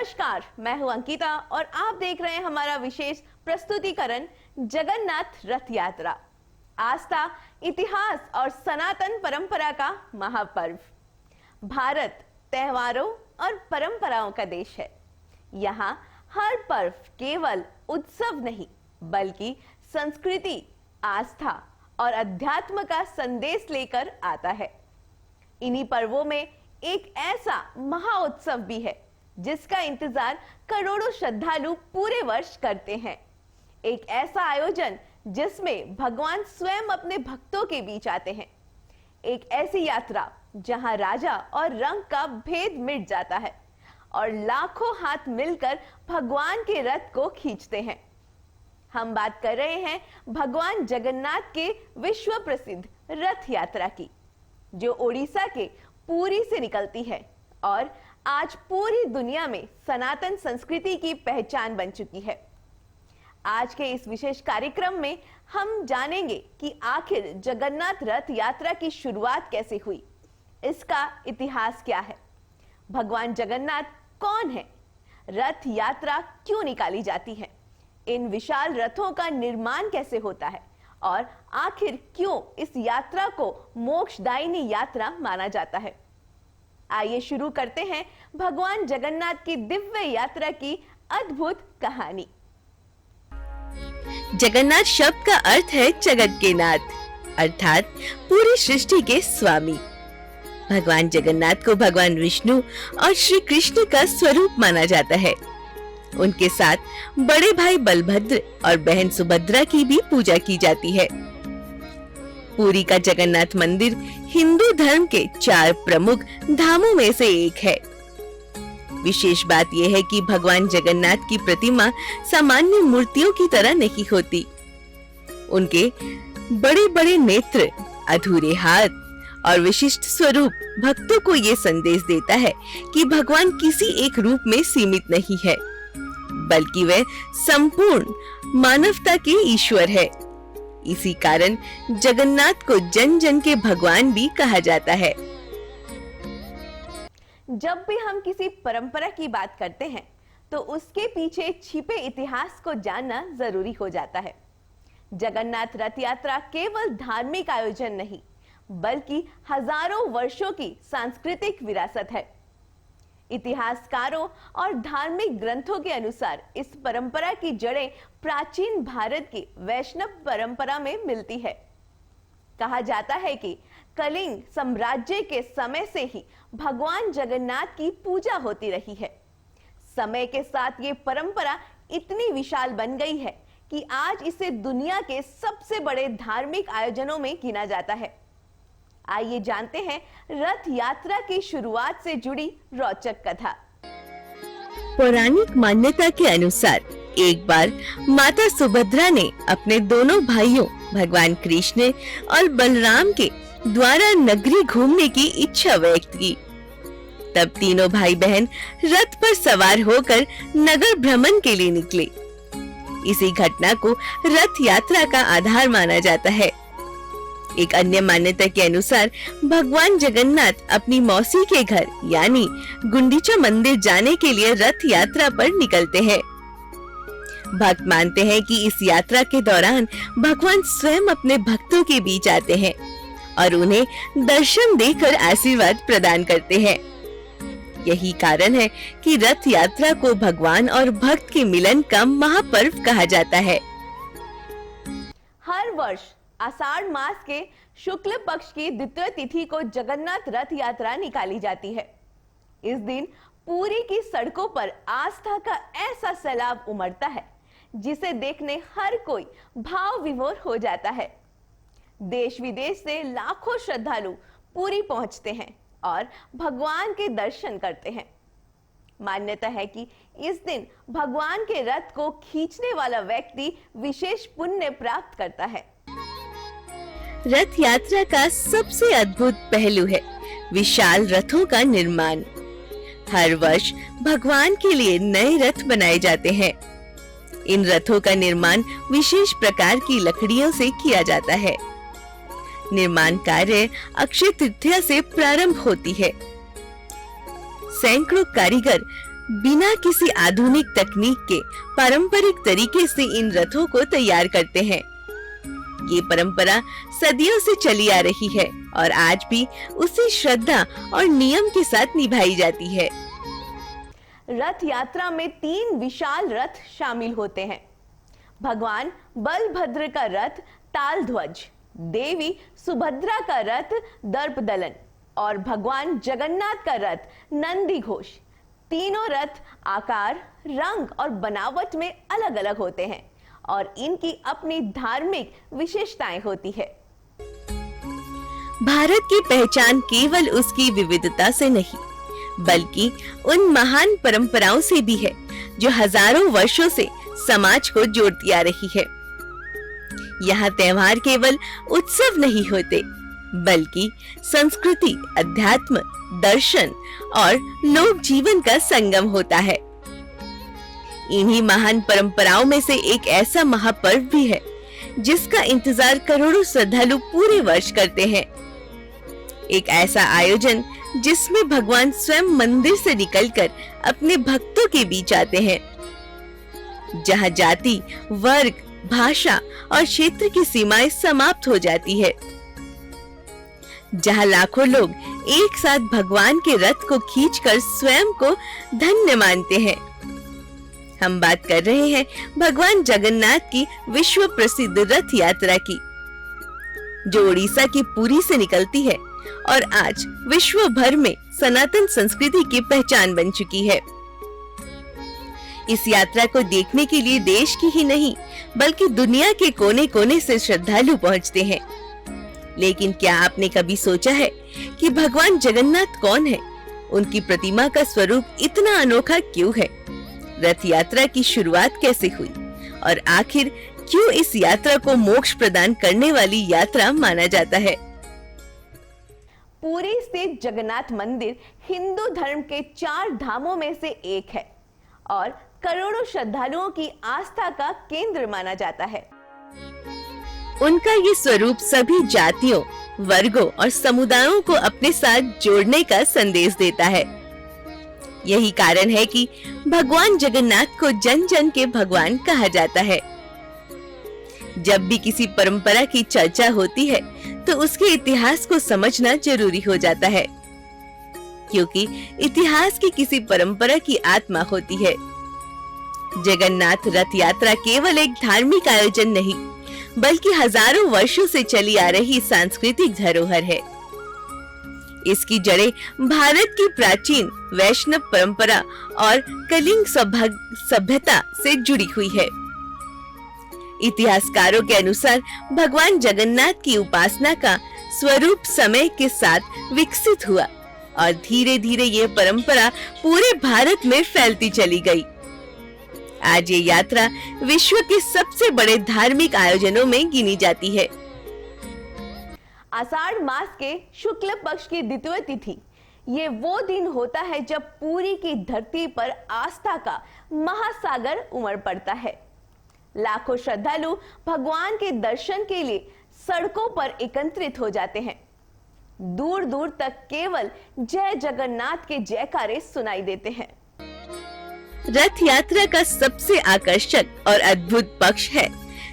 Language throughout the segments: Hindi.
नमस्कार, मैं हूं अंकिता और आप देख रहे हैं हमारा विशेष प्रस्तुतिकरण जगन्नाथ रथ यात्रा। आस्था, इतिहास और सनातन परंपरा का महापर्व। भारत त्योहारों और परंपराओं का देश है। यहाँ हर पर्व केवल उत्सव नहीं बल्कि संस्कृति, आस्था और अध्यात्म का संदेश लेकर आता है। इन्हीं पर्वों में एक ऐसा महाउत्सव भी है जिसका इंतजार करोड़ों श्रद्धालु पूरे वर्ष करते हैं। एक ऐसा आयोजन जिसमें भगवान स्वयं अपने भक्तों के बीच आते हैं। एक ऐसी यात्रा जहां राजा और रंग का भेद मिट जाता है और लाखों हाथ मिलकर भगवान के रथ को खींचते हैं। हम बात कर रहे हैं भगवान जगन्नाथ के विश्व प्रसिद्ध रथ यात्रा की, जो ओडिशा के पुरी से निकलती है और आज पूरी दुनिया में सनातन संस्कृति की पहचान बन चुकी है। आज के इस विशेष कार्यक्रम में हम जानेंगे कि आखिर जगन्नाथ रथ यात्रा की शुरुआत कैसे हुई, इसका इतिहास क्या है, भगवान जगन्नाथ कौन है, रथ यात्रा क्यों निकाली जाती है, इन विशाल रथों का निर्माण कैसे होता है और आखिर क्यों इस यात्रा को मोक्षदायिनी यात्रा माना जाता है। आइए शुरू करते हैं भगवान जगन्नाथ की दिव्य यात्रा की अद्भुत कहानी। जगन्नाथ शब्द का अर्थ है जगत के नाथ, अर्थात पूरी सृष्टि के स्वामी। भगवान जगन्नाथ को भगवान विष्णु और श्री कृष्ण का स्वरूप माना जाता है। उनके साथ बड़े भाई बलभद्र और बहन सुभद्रा की भी पूजा की जाती है। पुरी का जगन्नाथ मंदिर हिंदू धर्म के 4 प्रमुख धामों में से एक है। विशेष बात यह है कि भगवान जगन्नाथ की प्रतिमा सामान्य मूर्तियों की तरह नहीं होती। उनके बड़े बड़े नेत्र, अधूरे हाथ और विशिष्ट स्वरूप भक्तों को ये संदेश देता है कि भगवान किसी एक रूप में सीमित नहीं है, बल्कि वे संपूर्ण मानवता के ईश्वर है। इसी कारण जगन्नाथ को जन जन के भगवान भी कहा जाता है। जब भी हम किसी परंपरा की बात करते हैं तो उसके पीछे छिपे इतिहास को जानना जरूरी हो जाता है। जगन्नाथ रथ यात्रा केवल धार्मिक आयोजन नहीं बल्कि हजारों वर्षों की सांस्कृतिक विरासत है। इतिहासकारों और धार्मिक ग्रंथों के अनुसार इस परंपरा की जड़ें प्राचीन भारत की वैष्णव परंपरा में मिलती है। कहा जाता है कि कलिंग साम्राज्य के समय से ही भगवान जगन्नाथ की पूजा होती रही है। समय के साथ ये परंपरा इतनी विशाल बन गई है कि आज इसे दुनिया के सबसे बड़े धार्मिक आयोजनों में गिना जाता है। आइए जानते हैं रथ यात्रा की शुरुआत से जुड़ी रोचक कथा। पौराणिक मान्यता के अनुसार एक बार माता सुभद्रा ने अपने दोनों भाइयों भगवान कृष्ण और बलराम के द्वारा नगरी घूमने की इच्छा व्यक्त की। तब तीनों भाई बहन रथ पर सवार होकर नगर भ्रमण के लिए निकले। इसी घटना को रथ यात्रा का आधार माना जाता है। एक अन्य मान्यता के अनुसार भगवान जगन्नाथ अपनी मौसी के घर यानी गुंडीचा मंदिर जाने के लिए रथ यात्रा पर निकलते हैं। भक्त मानते हैं कि इस यात्रा के दौरान भगवान स्वयं अपने भक्तों के बीच आते हैं और उन्हें दर्शन देकर आशीर्वाद प्रदान करते हैं। यही कारण है कि रथ यात्रा को भगवान और भक्त के मिलन का महापर्व कहा जाता है। हर वर्ष आषाढ़ मास के शुक्ल पक्ष की द्वितीय तिथि को जगन्नाथ रथ यात्रा निकाली जाती है। इस दिन पुरी की सड़कों पर आस्था का ऐसा सैलाब उमड़ता है जिसे देखने हर कोई भाव विभोर हो जाता है। देश विदेश से लाखों श्रद्धालु पुरी पहुंचते हैं और भगवान के दर्शन करते हैं। मान्यता है कि इस दिन भगवान के रथ को खींचने वाला व्यक्ति विशेष पुण्य प्राप्त करता है। रथ यात्रा का सबसे अद्भुत पहलू है विशाल रथों का निर्माण। हर वर्ष भगवान के लिए नए रथ बनाए जाते हैं। इन रथों का निर्माण विशेष प्रकार की लकड़ियों से किया जाता है। निर्माण कार्य अक्षय तृतीया से प्रारंभ होती है। सैकड़ों कारीगर बिना किसी आधुनिक तकनीक के पारंपरिक तरीके से इन रथों को तैयार करते हैं। ये परंपरा सदियों से चली आ रही है और आज भी उसी श्रद्धा और नियम के साथ निभाई जाती है। रथ यात्रा में 3 विशाल रथ शामिल होते हैं। भगवान बलभद्र का रथ तालध्वज, देवी सुभद्रा का रथ दर्पदलन और भगवान जगन्नाथ का रथ नंदीघोष। तीनों रथ आकार, रंग और बनावट में अलग अलग होते हैं और इनकी अपनी धार्मिक विशेषताएं होती है। भारत की पहचान केवल उसकी विविधता से नहीं, बल्कि उन महान परंपराओं से भी है जो हजारों वर्षों से समाज को जोड़ती आ रही है। यहाँ त्योहार केवल उत्सव नहीं होते, बल्कि संस्कृति, अध्यात्म, दर्शन और लोक जीवन का संगम होता है। इन्हीं महान परंपराओं में से एक ऐसा महापर्व भी है जिसका इंतजार करोड़ों श्रद्धालु पूरे वर्ष करते हैं। एक ऐसा आयोजन जिसमें भगवान स्वयं मंदिर से निकलकर अपने भक्तों के बीच आते हैं, जहां जाति, वर्ग, भाषा और क्षेत्र की सीमाएं समाप्त हो जाती है, जहां लाखों लोग एक साथ भगवान के रथ को खींचकर स्वयं को धन्य मानते हैं। हम बात कर रहे हैं भगवान जगन्नाथ की विश्व प्रसिद्ध रथ यात्रा की, जो उड़ीसा की पुरी से निकलती है और आज विश्व भर में सनातन संस्कृति की पहचान बन चुकी है। इस यात्रा को देखने के लिए देश की ही नहीं बल्कि दुनिया के कोने-कोने से श्रद्धालु पहुंचते हैं। लेकिन क्या आपने कभी सोचा है कि भगवान जगन्नाथ कौन है? उनकी प्रतिमा का स्वरूप इतना अनोखा क्यों है? रथ यात्रा की शुरुआत कैसे हुई और आखिर क्यों इस यात्रा को मोक्ष प्रदान करने वाली यात्रा माना जाता है? पुरी स्थित जगन्नाथ मंदिर हिंदू धर्म के 4 धामों में से एक है और करोड़ों श्रद्धालुओं की आस्था का केंद्र माना जाता है। उनका ये स्वरूप सभी जातियों, वर्गों और समुदायों को अपने साथ जोड़ने का संदेश देता है। यही कारण है कि भगवान जगन्नाथ को जन जन के भगवान कहा जाता है। जब भी किसी परंपरा की चर्चा होती है तो उसके इतिहास को समझना जरूरी हो जाता है, क्योंकि इतिहास की किसी परंपरा की आत्मा होती है। जगन्नाथ रथ यात्रा केवल एक धार्मिक आयोजन नहीं, बल्कि हजारों वर्षों से चली आ रही सांस्कृतिक धरोहर है। इसकी जड़ें भारत की प्राचीन वैष्णव परंपरा और कलिंग सभ्यता से जुड़ी हुई है। इतिहासकारों के अनुसार भगवान जगन्नाथ की उपासना का स्वरूप समय के साथ विकसित हुआ और धीरे धीरे ये परंपरा पूरे भारत में फैलती चली गई। आज ये यात्रा विश्व के सबसे बड़े धार्मिक आयोजनों में गिनी जाती है। आषाढ़ मास के शुक्ल पक्ष की द्वितीय तिथि ये वो दिन होता है जब पुरी की धरती पर आस्था का महासागर उमड़ पड़ता है। लाखों श्रद्धालु भगवान के दर्शन के लिए सड़कों पर एकत्रित हो जाते हैं। दूर दूर तक केवल जय जगन्नाथ के जयकारे सुनाई देते हैं। रथ यात्रा का सबसे आकर्षक और अद्भुत पक्ष है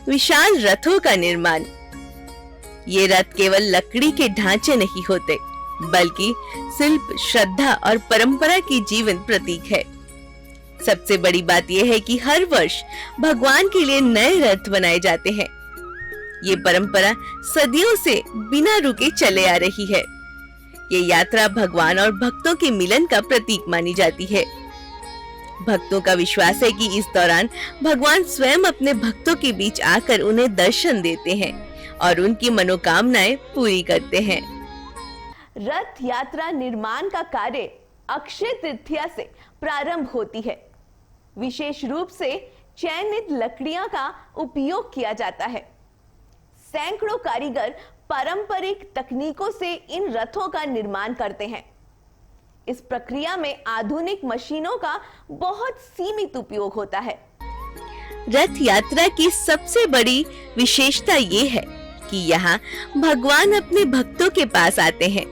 विशाल रथों का निर्माण। ये रथ केवल लकड़ी के ढांचे नहीं होते, बल्कि शिल्प, श्रद्धा और परंपरा की जीवंत प्रतीक है। सबसे बड़ी बात यह है कि हर वर्ष भगवान के लिए नए रथ बनाए जाते हैं। ये परंपरा सदियों से बिना रुके चले आ रही है। ये यात्रा भगवान और भक्तों के मिलन का प्रतीक मानी जाती है। भक्तों का विश्वास है कि इस दौरान भगवान स्वयं अपने भक्तों के बीच आकर उन्हें दर्शन देते हैं और उनकी मनोकामनाएं पूरी करते हैं। रथ यात्रा निर्माण का कार्य अक्षय तृतीया से प्रारंभ होती है। विशेष रूप से चयनित लकड़ियां का उपयोग किया जाता है। सैकड़ों कारीगर पारंपरिक तकनीकों से इन रथों का निर्माण करते हैं। इस प्रक्रिया में आधुनिक मशीनों का बहुत सीमित उपयोग होता है। रथ यात्रा की सबसे बड़ी विशेषता ये है कि यहाँ भगवान अपने भक्तों के पास आते हैं।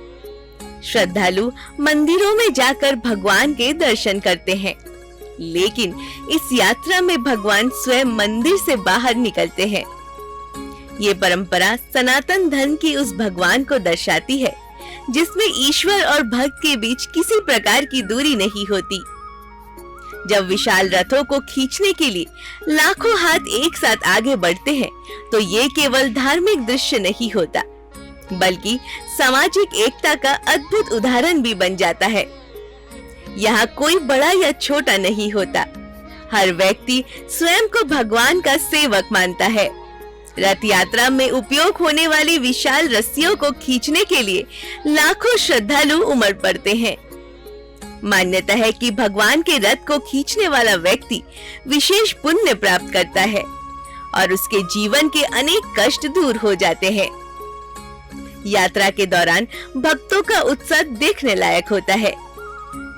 श्रद्धालु मंदिरों में जाकर भगवान के दर्शन करते हैं लेकिन इस यात्रा में भगवान स्वयं मंदिर से बाहर निकलते हैं। ये परंपरा सनातन धर्म की उस भगवान को दर्शाती है जिसमें ईश्वर और भक्त के बीच किसी प्रकार की दूरी नहीं होती। जब विशाल रथों को खींचने के लिए लाखों हाथ एक साथ आगे बढ़ते हैं, तो ये केवल धार्मिक दृश्य नहीं होता, बल्कि सामाजिक एकता का अद्भुत उदाहरण भी बन जाता है। यहाँ कोई बड़ा या छोटा नहीं होता, हर व्यक्ति स्वयं को भगवान का सेवक मानता है। रथ यात्रा में उपयोग होने वाली विशाल रस्सियों को खींचने के लिए लाखों श्रद्धालु उमड़ पड़ते हैं। मान्यता है कि भगवान के रथ को खींचने वाला व्यक्ति विशेष पुण्य प्राप्त करता है और उसके जीवन के अनेक कष्ट दूर हो जाते हैं। यात्रा के दौरान भक्तों का उत्साह देखने लायक होता है।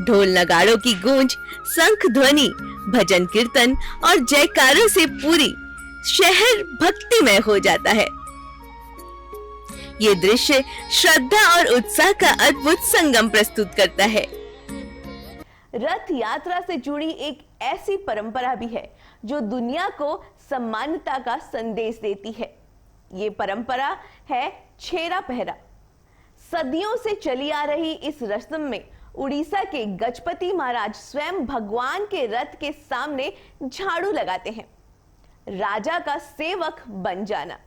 ढोल नगाड़ों की गूंज, शंख ध्वनि, भजन कीर्तन और जयकारों से पूरी शहर भक्तिमय हो जाता है। ये दृश्य श्रद्धा और उत्साह का अद्भुत संगम प्रस्तुत करता है। रथ यात्रा से जुड़ी एक ऐसी परंपरा भी है जो दुनिया को समानता का संदेश देती है। ये परंपरा है छेरा पहरा। सदियों से चली आ रही इस रस्म में उड़ीसा के गजपति महाराज स्वयं भगवान के रथ के सामने झाड़ू लगाते हैं। राजा का सेवक बन जाना।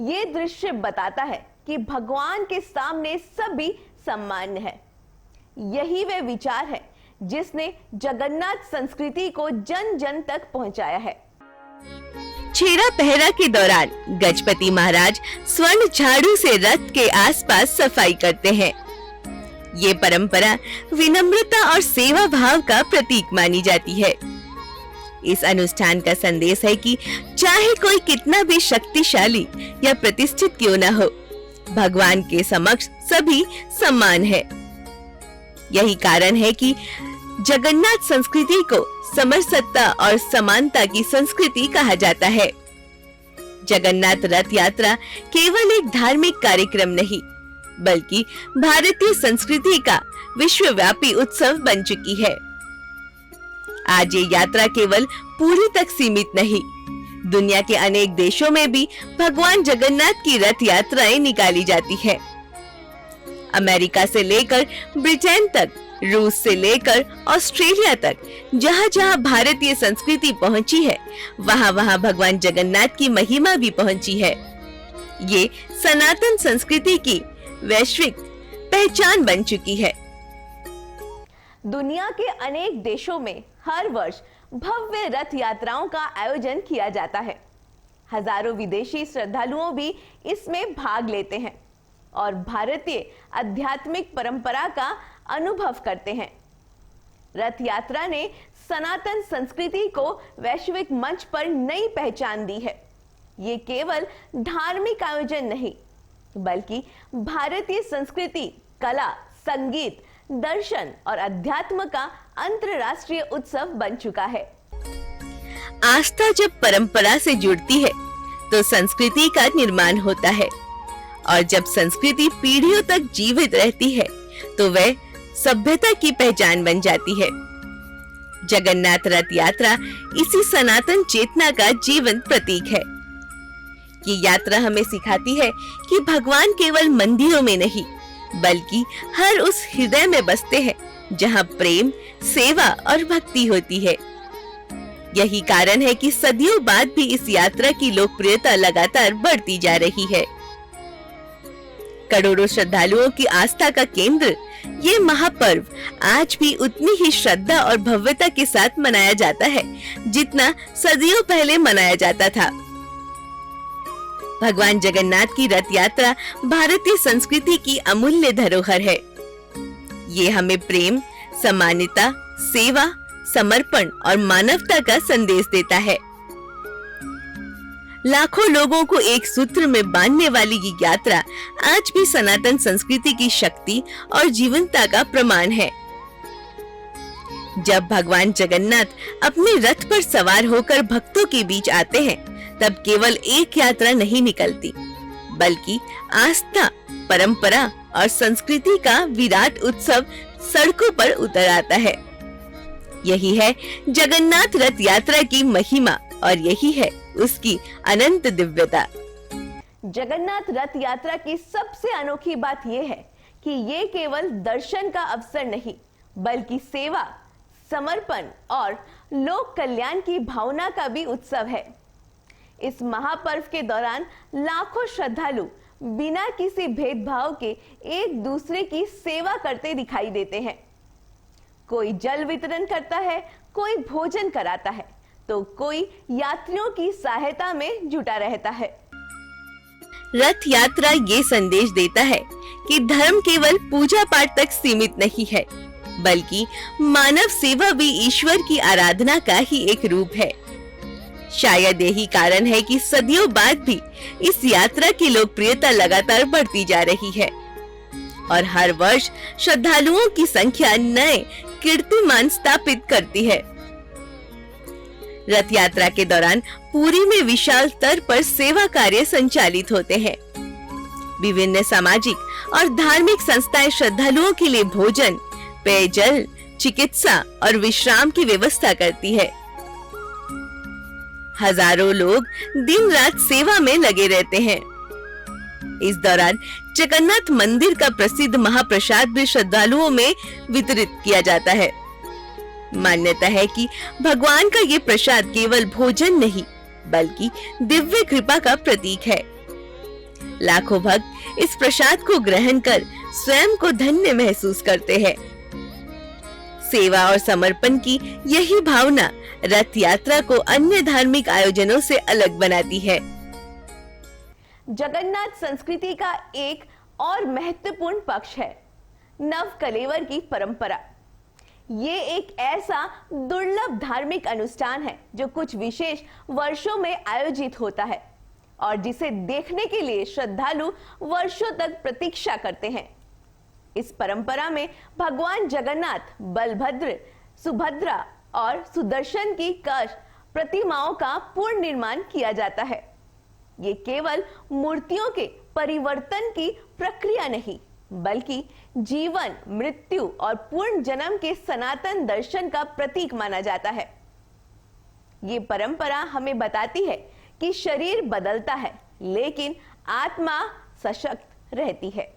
ये दृश्य बताता है कि भगवान के सामने सभी सम्मान्य है। यही वह विचार है जिसने जगन्नाथ संस्कृति को जन जन तक पहुंचाया है। छेरा पहरा के दौरान गजपति महाराज स्वर्ण झाड़ू से रथ के आसपास सफाई करते हैं। ये परंपरा विनम्रता और सेवा भाव का प्रतीक मानी जाती है। इस अनुष्ठान का संदेश है कि चाहे कोई कितना भी शक्तिशाली या प्रतिष्ठित क्यों न हो, भगवान के समक्ष सभी समान है। यही कारण है कि जगन्नाथ संस्कृति को समरसत्ता और समानता की संस्कृति कहा जाता है। जगन्नाथ रथ यात्रा केवल एक धार्मिक कार्यक्रम नहीं, बल्कि भारतीय संस्कृति का विश्वव्यापी उत्सव बन चुकी है। आज ये यात्रा केवल पुरी तक सीमित नहीं, दुनिया के अनेक देशों में भी भगवान जगन्नाथ की रथ यात्राएं निकाली जाती है। अमेरिका से लेकर ब्रिटेन तक, रूस से लेकर ऑस्ट्रेलिया तक, जहाँ जहाँ भारतीय संस्कृति पहुँची है, वहाँ वहाँ भगवान जगन्नाथ की महिमा भी पहुँची है। ये सनातन संस्कृति की वैश्विक पहचान बन चुकी है। दुनिया के अनेक देशों में हर वर्ष भव्य रथ यात्राओं का आयोजन किया जाता है। हजारों विदेशी श्रद्धालुओं भी इसमें भाग लेते हैं और भारतीय आध्यात्मिक परंपरा का अनुभव करते हैं। रथ यात्रा ने सनातन संस्कृति को वैश्विक मंच पर नई पहचान दी है। ये केवल धार्मिक आयोजन नहीं, बल्कि भारतीय संस्कृति, कला, संगीत, दर्शन और अध्यात्म का अंतरराष्ट्रीय उत्सव बन चुका है। आस्था जब परंपरा से जुड़ती है, तो संस्कृति का निर्माण होता है, और जब संस्कृति पीढ़ियों तक जीवित रहती है, तो वह सभ्यता की पहचान बन जाती है। जगन्नाथ रथ यात्रा इसी सनातन चेतना का जीवंत प्रतीक है। ये यात्रा हमें सिखाती है कि भगवान केवल मंदिरों में नहीं, बल्कि हर उस हृदय में बसते हैं जहाँ प्रेम, सेवा और भक्ति होती है। यही कारण है कि सदियों बाद भी इस यात्रा की लोकप्रियता लगातार बढ़ती जा रही है। करोड़ों श्रद्धालुओं की आस्था का केंद्र ये महापर्व आज भी उतनी ही श्रद्धा और भव्यता के साथ मनाया जाता है जितना सदियों पहले मनाया जाता था। भगवान जगन्नाथ की रथ यात्रा भारतीय संस्कृति की अमूल्य धरोहर है। ये हमें प्रेम, समानता, सेवा, समर्पण और मानवता का संदेश देता है। लाखों लोगों को एक सूत्र में बांधने वाली ये यात्रा आज भी सनातन संस्कृति की शक्ति और जीवंतता का प्रमाण है। जब भगवान जगन्नाथ अपने रथ पर सवार होकर भक्तों के बीच आते हैं, तब केवल एक यात्रा नहीं निकलती, बल्कि आस्था, परंपरा और संस्कृति का विराट उत्सव सड़कों पर उतर आता है। यही है जगन्नाथ रथ यात्रा की महिमा और यही है उसकी अनंत दिव्यता। जगन्नाथ रथ यात्रा की सबसे अनोखी बात यह है कि ये केवल दर्शन का अवसर नहीं, बल्कि सेवा, समर्पण और लोक कल्याण की भावना का भी उत्सव है। इस महापर्व के दौरान लाखों श्रद्धालु बिना किसी भेदभाव के एक दूसरे की सेवा करते दिखाई देते हैं। कोई जल वितरण करता है, कोई भोजन कराता है, तो कोई यात्रियों की सहायता में जुटा रहता है। रथ यात्रा ये संदेश देता है कि धर्म केवल पूजा पाठ तक सीमित नहीं है, बल्कि मानव सेवा भी ईश्वर की आराधना का ही एक रूप है। शायद यही कारण है कि सदियों बाद भी इस यात्रा की लोकप्रियता लगातार बढ़ती जा रही है और हर वर्ष श्रद्धालुओं की संख्या नए कीर्तिमान स्थापित करती है। रथ यात्रा के दौरान पुरी में विशाल स्तर पर सेवा कार्य संचालित होते हैं। विभिन्न सामाजिक और धार्मिक संस्थाएं श्रद्धालुओं के लिए भोजन, पेयजल, चिकित्सा और विश्राम की व्यवस्था करती है। हजारों लोग दिन रात सेवा में लगे रहते हैं। इस दौरान जगन्नाथ मंदिर का प्रसिद्ध महाप्रसाद भी श्रद्धालुओं में वितरित किया जाता है। मान्यता है कि भगवान का ये प्रसाद केवल भोजन नहीं, बल्कि दिव्य कृपा का प्रतीक है। लाखों भक्त इस प्रसाद को ग्रहण कर स्वयं को धन्य महसूस करते हैं। सेवा और समर्पण की यही भावना रथ यात्रा को अन्य धार्मिक आयोजनों से अलग बनाती है। जगन्नाथ संस्कृति का एक और महत्वपूर्ण पक्ष है नव कलेवर की परंपरा। ये एक ऐसा दुर्लभ धार्मिक अनुष्ठान है जो कुछ विशेष वर्षों में आयोजित होता है और जिसे देखने के लिए श्रद्धालु वर्षों तक प्रतीक्षा करते हैं। इस परंपरा में भगवान जगन्नाथ, बलभद्र, सुभद्रा और सुदर्शन की कश प्रतिमाओं का पूर्ण निर्माण किया जाता है। ये केवल मूर्तियों के परिवर्तन की प्रक्रिया नहीं, बल्कि जीवन, मृत्यु और पूर्ण जन्म के सनातन दर्शन का प्रतीक माना जाता है। ये परंपरा हमें बताती है कि शरीर बदलता है, लेकिन आत्मा सशक्त रहती है।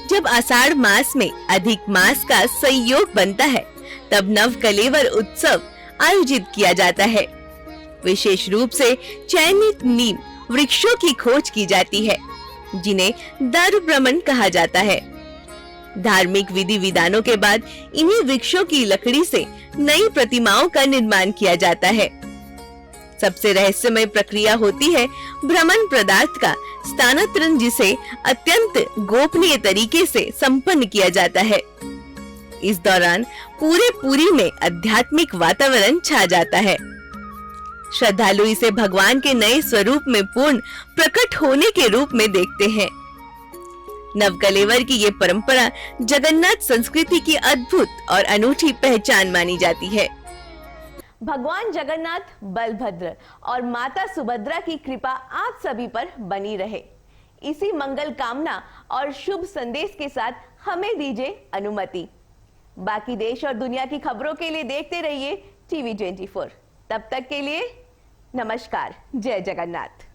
जब आषाढ़ मास में अधिक मास का संयोग बनता है, तब नव कलेवर उत्सव आयोजित किया जाता है। विशेष रूप से चयनित नीम वृक्षों की खोज की जाती है, जिन्हें दर भ्रमण कहा जाता है। धार्मिक विधि विधानों के बाद इन्हीं वृक्षों की लकड़ी से नई प्रतिमाओं का निर्माण किया जाता है। सबसे रहस्यमय प्रक्रिया होती है भ्रमण पदार्थ का स्थानांतरण, जिसे अत्यंत गोपनीय तरीके से संपन्न किया जाता है। इस दौरान पूरे पुरी में आध्यात्मिक वातावरण छा जाता है। श्रद्धालु इसे भगवान के नए स्वरूप में पूर्ण प्रकट होने के रूप में देखते हैं। नवकलेवर की ये परंपरा जगन्नाथ संस्कृति की अद्भुत और अनूठी पहचान मानी जाती है। भगवान जगन्नाथ, बलभद्र और माता सुभद्रा की कृपा आप सभी पर बनी रहे। इसी मंगल कामना और शुभ संदेश के साथ हमें दीजिए अनुमति। बाकी देश और दुनिया की खबरों के लिए देखते रहिए TV24। तब तक के लिए नमस्कार। जय जगन्नाथ।